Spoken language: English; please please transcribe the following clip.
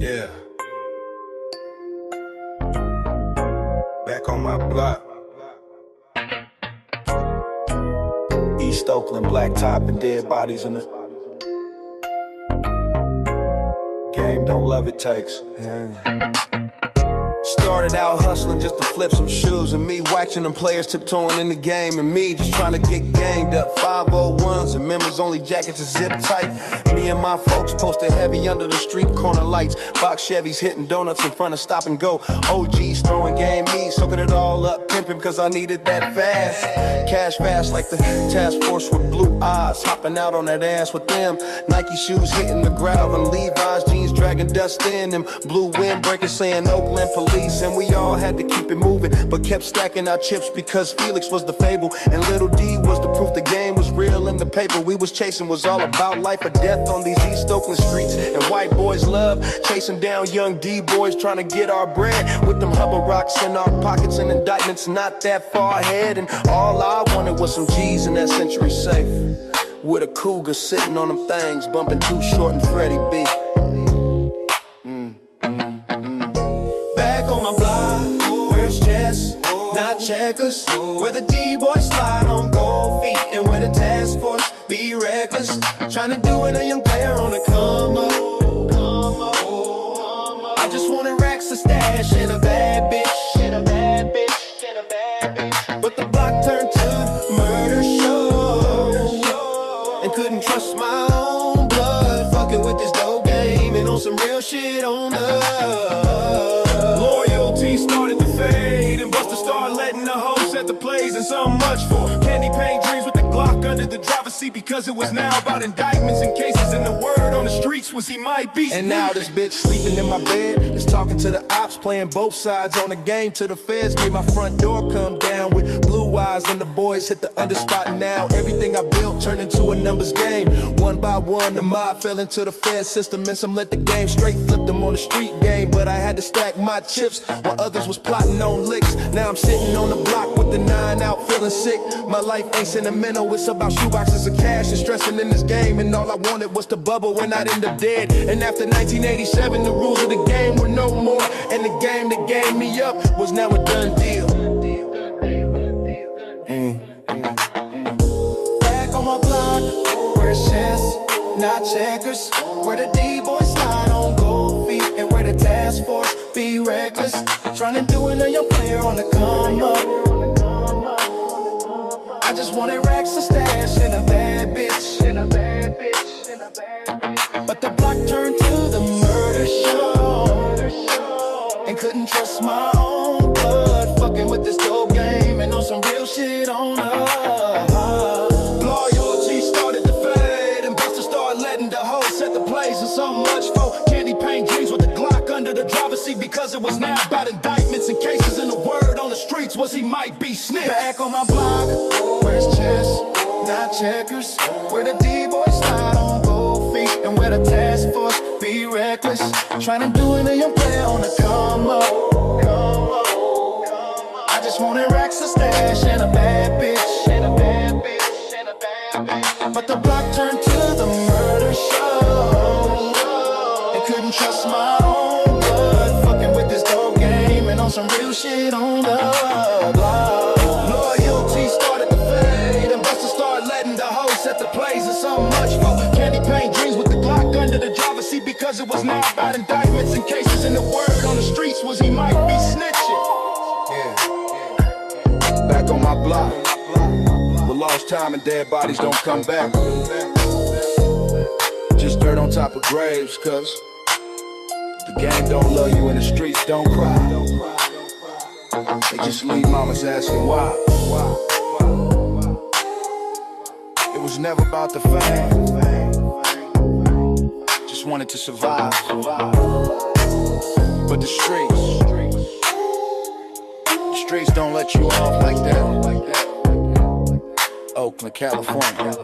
Yeah. Back on my block. East Oakland, black top and dead bodies in the game. Don't love it takes. Yeah. Started out hustling just to flip some shoes, and me watching them players tiptoeing in the game, and me just trying to get ganged up. 501s and members only jackets are zip tight. Me and my folks posted heavy under the street corner lights. Box Chevys hitting donuts in front of Stop and Go. OGs throwing game, me soaking it all up, pimping cause I needed that fast. Cash fast like the task force with blue eyes, hopping out on that ass with them. Nike shoes hitting the gravel, and Levi's jeans dragging dust in them. Blue windbreakers saying Oakland police. And we all had to keep it moving, but kept stacking our chips because Felix was the fable and Little D was the proof the game was real. In the paper we was chasing was all about life or death on these East Oakland streets. And white boys love chasing down young D-boys trying to get our bread with them hubba rocks in our pockets and indictments not that far ahead. And all I wanted was some G's in that Century safe with a cougar sitting on them things, bumping Too Short and Freddie B. On my block, where it's chess, not checkers, where the D-boys slide on gold feet, and where the task force be reckless, trying to do it a young player on a come up. I just wanted racks of stash and a bad bitch, and a bad bitch, and a bad bitch. But the block turned to murder show, and couldn't trust my own blood, fucking with this dope game and on some real shit on the started to fade, and Buster started letting the hoes set the plays, and so much for candy paint dreams with the Glock under the driver's seat, because it was now about indictments and cases, and the word on the streets was he might be. And now this bitch sleeping in my bed is talking to the ops, playing both sides on the game till the feds made my front door come down with blue eyes, and the boys hit the underspot. Now everything I built turned into a numbers game. One by one the mob fell into the fed system, and some let the game straight flip them on the street game. But I had to stack my chips while others was plotting on licks. Now I'm sitting on the block with the 9 out feeling sick. My life ain't sentimental, it's about shoeboxes of cash and stressing in this game. And all I wanted was to bubble when I'd end up dead. And after 1987 the rules of the game were no more, and the game that gave me up was now a done deal. Back on my block, where it's chess, not checkers, where the D-boys slide on gold feet, and where the task force be reckless, trying to do it on your player on the come up. I just wanted racks of stash and a bad bitch, and a bad bitch, and a bad bitch. But the block turned to the murder show, and couldn't trust my own blood, fucking with this dope game and on some real shit on us. Loyalty started to fade, and Buster started letting the hoes set the plays, and so much for candy paint dreams with the Glock under the driver's seat, because it was now about indictments and cases, and the word on the streets was he might be snitched. Back on my block, where it's chess, not checkers, where the D-boys slide on gold feet, and where the task force be reckless, trying to do it a young player on the come up. I just wanted racks of stash and a bad bitch, and a bad bitch, and a bad bitch. But the block turned to the murder show, and couldn't trust my own blood, fucking with this dope game and on some real shit on the block. Loyalty started to fade, and Buster started letting the hoes set the plays, and so much for candy paint dreams with the Glock under the driver's seat, because it was now about indictments and cases, and the word on the streets was he might be snitching. Yeah. Back on my block, with lost time and dead bodies don't come back. Just dirt on top of graves, cause the game don't love you and the streets don't cry. They just leave mamas asking why. It was never about the fame, just wanted to survive. But the streets don't let you off like that. Oakland, California.